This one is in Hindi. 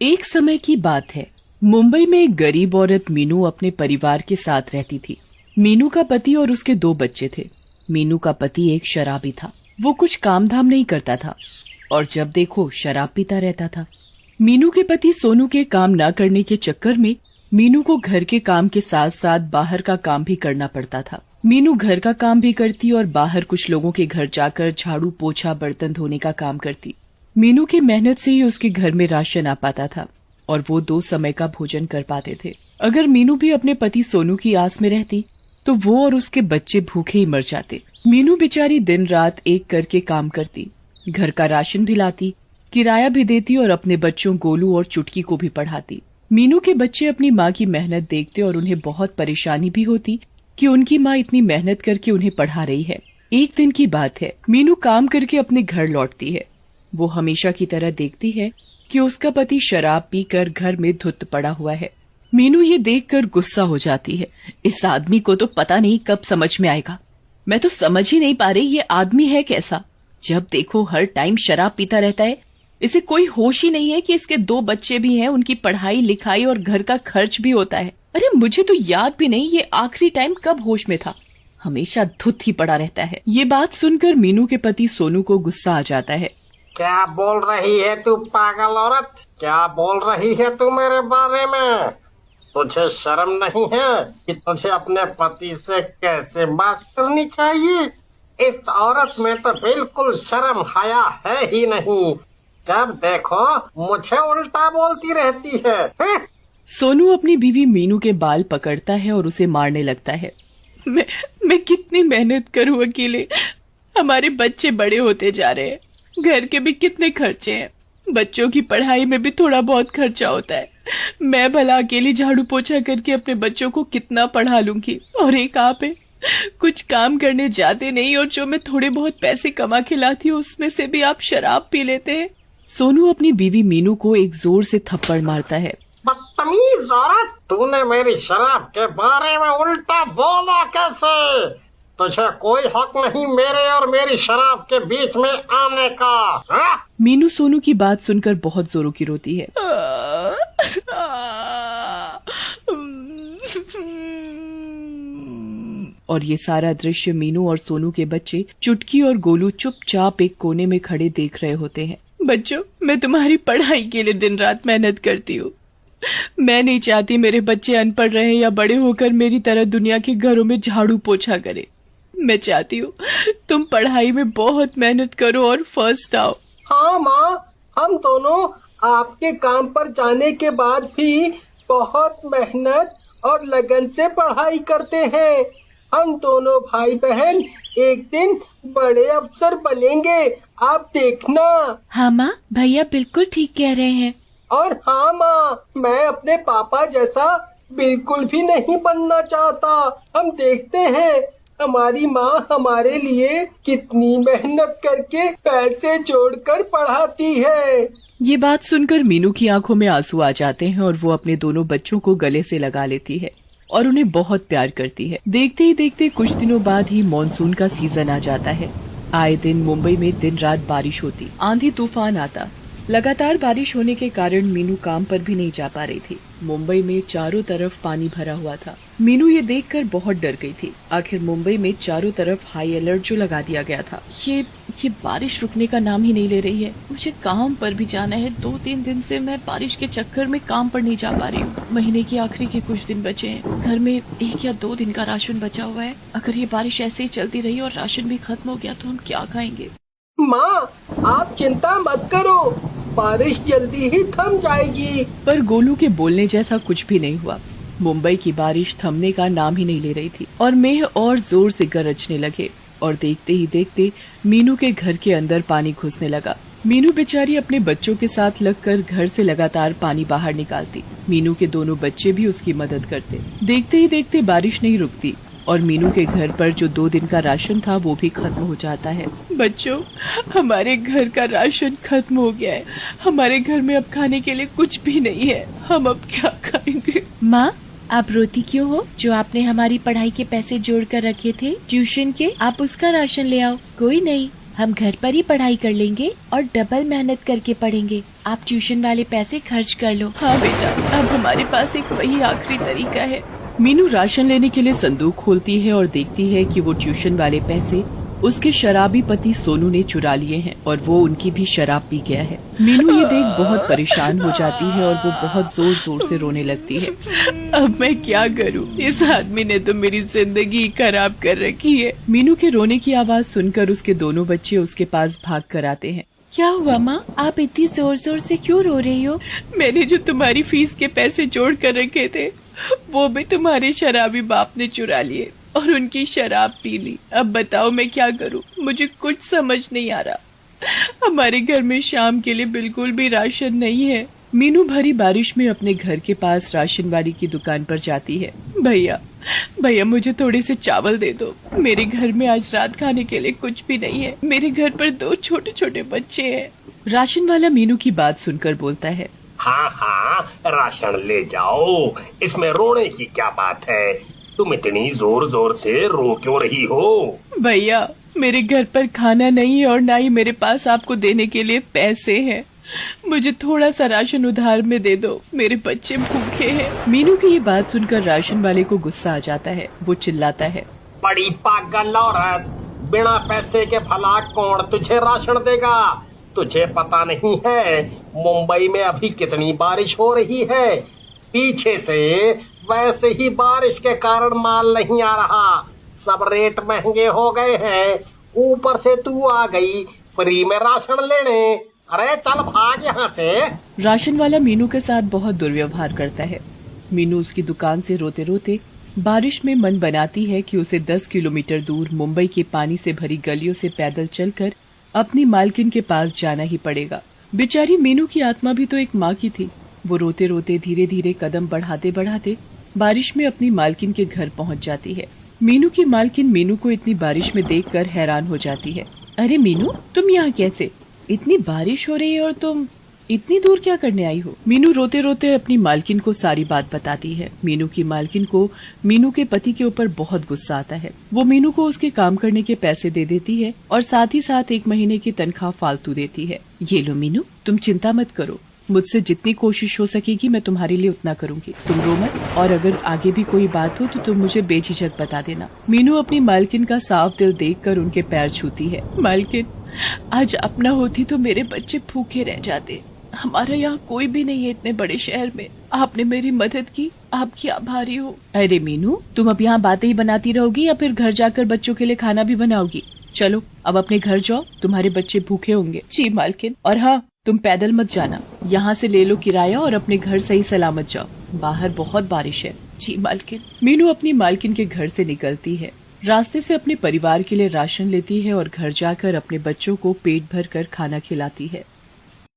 एक समय की बात है। मुंबई में एक गरीब औरत मीनू अपने परिवार के साथ रहती थी। मीनू का पति और उसके 2 बच्चे थे। मीनू का पति एक शराबी था। वो कुछ काम धाम नहीं करता था और जब देखो शराब पीता रहता था। मीनू के पति सोनू के काम न करने के चक्कर में मीनू को घर के काम के साथ साथ बाहर का काम भी करना पड़ता था। मीनू घर का काम भी करती और बाहर कुछ लोगों के घर जाकर झाड़ू पोछा बर्तन धोने का काम करती। मीनू की मेहनत से ही उसके घर में राशन आ पाता था और वो 2 समय का भोजन कर पाते थे। अगर मीनू भी अपने पति सोनू की आस में रहती तो वो और उसके बच्चे भूखे ही मर जाते। मीनू बेचारी दिन रात एक करके काम करती, घर का राशन भी लाती, किराया भी देती और अपने बच्चों गोलू और चुटकी को भी पढ़ाती। मीनू के बच्चे अपनी माँ की मेहनत देखते और उन्हें बहुत परेशानी भी होती कि उनकी माँ इतनी मेहनत करके उन्हें पढ़ा रही है। एक दिन की बात है, मीनू काम करके अपने घर लौटती है। वो हमेशा की तरह देखती है कि उसका पति शराब पीकर घर में धुत पड़ा हुआ है। मीनू ये देखकर गुस्सा हो जाती है। इस आदमी को तो पता नहीं कब समझ में आएगा। मैं तो समझ ही नहीं पा रही ये आदमी है कैसा। जब देखो हर टाइम शराब पीता रहता है। इसे कोई होश ही नहीं है कि इसके 2 बच्चे भी हैं, उनकी पढ़ाई लिखाई और घर का खर्च भी होता है। अरे मुझे तो याद भी नहीं ये आखिरी टाइम कब होश में था। हमेशा धुत ही पड़ा रहता है। ये बात सुनकर मीनू के पति सोनू को गुस्सा आ जाता है। क्या बोल रही है तू पागल औरत? क्या बोल रही है तू मेरे बारे में? तुझे शर्म नहीं है कि तुझे अपने पति से कैसे बात करनी चाहिए? इस औरत में तो बिल्कुल शर्म हया है ही नहीं। जब देखो मुझे उल्टा बोलती रहती है। सोनू अपनी बीवी मीनू के बाल पकड़ता है और उसे मारने लगता है। मैं कितनी मेहनत करूं अकेले। हमारे बच्चे बड़े होते जा रहे हैं, घर के भी कितने खर्चे हैं, बच्चों की पढ़ाई में भी थोड़ा बहुत खर्चा होता है। मैं भला अकेली झाड़ू पोछा करके अपने बच्चों को कितना पढ़ा लूंगी। और एक आप है, कुछ काम करने जाते नहीं और जो मैं थोड़े बहुत पैसे कमा के लाती हूँ उसमें से भी आप शराब पी लेते हैं। सोनू अपनी बीवी मीनू को एक जोर से थप्पड़ मारता है। बदतमीज औरत, तूने मेरी शराब के बारे में उल्टा बोला कैसे? तुझे कोई हक नहीं मेरे और मेरी शराब के बीच में आने का। हा? मीनू सोनू की बात सुनकर बहुत जोरों की रोती है। और ये सारा दृश्य मीनू और सोनू के बच्चे चुटकी और गोलू चुपचाप एक कोने में खड़े देख रहे होते हैं। बच्चों, मैं तुम्हारी पढ़ाई के लिए दिन रात मेहनत करती हूँ। मैं नहीं चाहती मेरे बच्चे अनपढ़ रहे या बड़े होकर मेरी तरह दुनिया के घरों में झाड़ू पोछा करे। मैं चाहती हूँ तुम पढ़ाई में बहुत मेहनत करो और फर्स्ट आओ। हाँ माँ, हम दोनों आपके काम पर जाने के बाद भी बहुत मेहनत और लगन से पढ़ाई करते हैं। हम दोनों भाई बहन एक दिन बड़े अफसर बनेंगे, आप देखना। हाँ माँ, भैया बिल्कुल ठीक कह रहे हैं। और हाँ माँ, मैं अपने पापा जैसा बिल्कुल भी नहीं बनना चाहता। हम देखते हैं हमारी माँ हमारे लिए कितनी मेहनत करके पैसे जोड़कर पढ़ाती है। ये बात सुनकर मीनू की आंखों में आंसू आ जाते हैं और वो अपने दोनों बच्चों को गले से लगा लेती है और उन्हें बहुत प्यार करती है। देखते ही देखते कुछ दिनों बाद ही मॉनसून का सीजन आ जाता है। आए दिन मुंबई में दिन रात बारिश होती, आंधी तूफान आता। लगातार बारिश होने के कारण मीनू काम पर भी नहीं जा पा रही थी। मुंबई में चारों तरफ पानी भरा हुआ था। मीनू ये देखकर बहुत डर गई थी। आखिर मुंबई में चारों तरफ हाई अलर्ट जो लगा दिया गया था। ये बारिश रुकने का नाम ही नहीं ले रही है। मुझे काम पर भी जाना है। 2-3 दिन से मैं बारिश के चक्कर में काम पर नहीं जा पा रही हूँ। महीने की आखिरी के कुछ दिन बचे हैं। घर में 1 या 2 दिन का राशन बचा हुआ है। अगर ये बारिश ऐसे ही चलती रही और राशन भी खत्म हो गया तो हम क्या खाएंगे? माँ, आप चिंता मत करो, बारिश जल्दी ही थम जाएगी। पर गोलू के बोलने जैसा कुछ भी नहीं हुआ। मुंबई की बारिश थमने का नाम ही नहीं ले रही थी और मेघ और जोर से गरजने लगे और देखते ही देखते मीनू के घर के अंदर पानी घुसने लगा। मीनू बेचारी अपने बच्चों के साथ लगकर घर से लगातार पानी बाहर निकालती। मीनू के दोनों बच्चे भी उसकी मदद करते। देखते ही देखते बारिश नहीं रुकती और मीनू के घर पर जो 2 दिन का राशन था वो भी खत्म हो जाता है। बच्चों, हमारे घर का राशन खत्म हो गया है। हमारे घर में अब खाने के लिए कुछ भी नहीं है। हम अब क्या खाएंगे? माँ, आप रोती क्यों हो? जो आपने हमारी पढ़ाई के पैसे जोड़ कर रखे थे ट्यूशन के, आप उसका राशन ले आओ। कोई नहीं, हम घर पर ही पढ़ाई कर लेंगे और डबल मेहनत करके पढ़ेंगे। आप ट्यूशन वाले पैसे खर्च कर लो। हाँ बेटा, अब हमारे पास एक वही आखिरी तरीका है। मीनू राशन लेने के लिए संदूक खोलती है और देखती है कि वो ट्यूशन वाले पैसे उसके शराबी पति सोनू ने चुरा लिए हैं और वो उनकी भी शराब पी गया है। मीनू ये देख बहुत परेशान हो जाती है और वो बहुत जोर जोर से रोने लगती है। अब मैं क्या करूं? इस आदमी ने तो मेरी जिंदगी खराब कर रखी है। मीनू के रोने की आवाज सुनकर उसके दोनों बच्चे उसके पास भाग कर आते हैं। क्या हुआ माँ, आप इतनी जोर जोर से क्यों रो रही हो? मैंने जो तुम्हारी फीस के पैसे जोड़ कर रखे थे वो भी तुम्हारे शराबी बाप ने चुरा लिए और उनकी शराब पी ली। अब बताओ मैं क्या करूं? मुझे कुछ समझ नहीं आ रहा। हमारे घर में शाम के लिए बिल्कुल भी राशन नहीं है। मीनू भरी बारिश में अपने घर के पास राशन वाली की दुकान पर जाती है। भैया मुझे थोड़े से चावल दे दो। मेरे घर में आज रात खाने के लिए कुछ भी नहीं है। मेरे घर पर 2 छोटे छोटे बच्चे हैं। राशन वाला मीनू की बात सुनकर बोलता है, हाँ, राशन ले जाओ, इसमें रोने की क्या बात है? तुम इतनी जोर जोर से रो क्यों रही हो? भैया मेरे घर पर खाना नहीं है और ना ही मेरे पास आपको देने के लिए पैसे हैं। मुझे थोड़ा सा राशन उधार में दे दो, मेरे बच्चे भूखे हैं। मीनू की ये बात सुनकर राशन वाले को गुस्सा आ जाता है। वो चिल्लाता है, बड़ी पागल औरत, बिना पैसे के भला कौन तुझे राशन देगा? तुझे पता नहीं है मुंबई में अभी कितनी बारिश हो रही है? पीछे से वैसे ही बारिश के कारण माल नहीं आ रहा, सब रेट महंगे हो गए हैं, ऊपर से तू आ गई फ्री में राशन लेने। अरे चल भाग यहाँ से। राशन वाला मीनू के साथ बहुत दुर्व्यवहार करता है। मीनू उसकी दुकान से रोते रोते बारिश में मन बनाती है कि उसे 10 किलोमीटर दूर मुंबई के पानी से भरी गलियों से पैदल चलकर अपनी मालकिन के पास जाना ही पड़ेगा। बेचारी मीनू की आत्मा भी तो एक माँ की थी। वो रोते रोते धीरे धीरे कदम बढ़ाते बढ़ाते बारिश में अपनी मालकिन के घर पहुंच जाती है। मीनू की मालकिन मीनू को इतनी बारिश में देखकर हैरान हो जाती है। अरे मीनू, तुम यहाँ कैसे? इतनी बारिश हो रही है और तुम इतनी दूर क्या करने आई हो? मीनू रोते रोते अपनी मालकिन को सारी बात बताती है। मीनू की मालकिन को मीनू के पति के ऊपर बहुत गुस्सा आता है। वो मीनू को उसके काम करने के पैसे दे देती है और साथ ही साथ 1 महीने की तनख्वाह फालतू देती है। ये लो मीनू, तुम चिंता मत करो, मुझसे जितनी कोशिश हो सकेगी मैं तुम्हारे लिए उतना करूंगी। तुम रो मत, और अगर आगे भी कोई बात हो तो तुम मुझे बेझिझक बता देना। मीनू अपनी मालकिन का साफ दिल देखकर उनके पैर छूती है। मालकिन, आज अपना होती तो मेरे बच्चे भूखे रह जाते। हमारा यहाँ कोई भी नहीं है इतने बड़े शहर में। आपने मेरी मदद की, आपकी आभारी हूँ। अरे मीनू, तुम अब यहाँ बातें ही बनाती रहोगी या फिर घर जाकर बच्चों के लिए खाना भी बनाओगी? चलो अब अपने घर जाओ, तुम्हारे बच्चे भूखे होंगे। जी मालकिन। और हाँ, तुम पैदल मत जाना, यहाँ से ले लो किराया और अपने घर सही सलामत जाओ, बाहर बहुत बारिश है। जी मालकिन। मीनू अपनी मालकिन के घर से निकलती है। रास्ते से अपने परिवार के लिए राशन लेती है और घर जाकर अपने बच्चों को पेट भर कर खाना खिलाती है।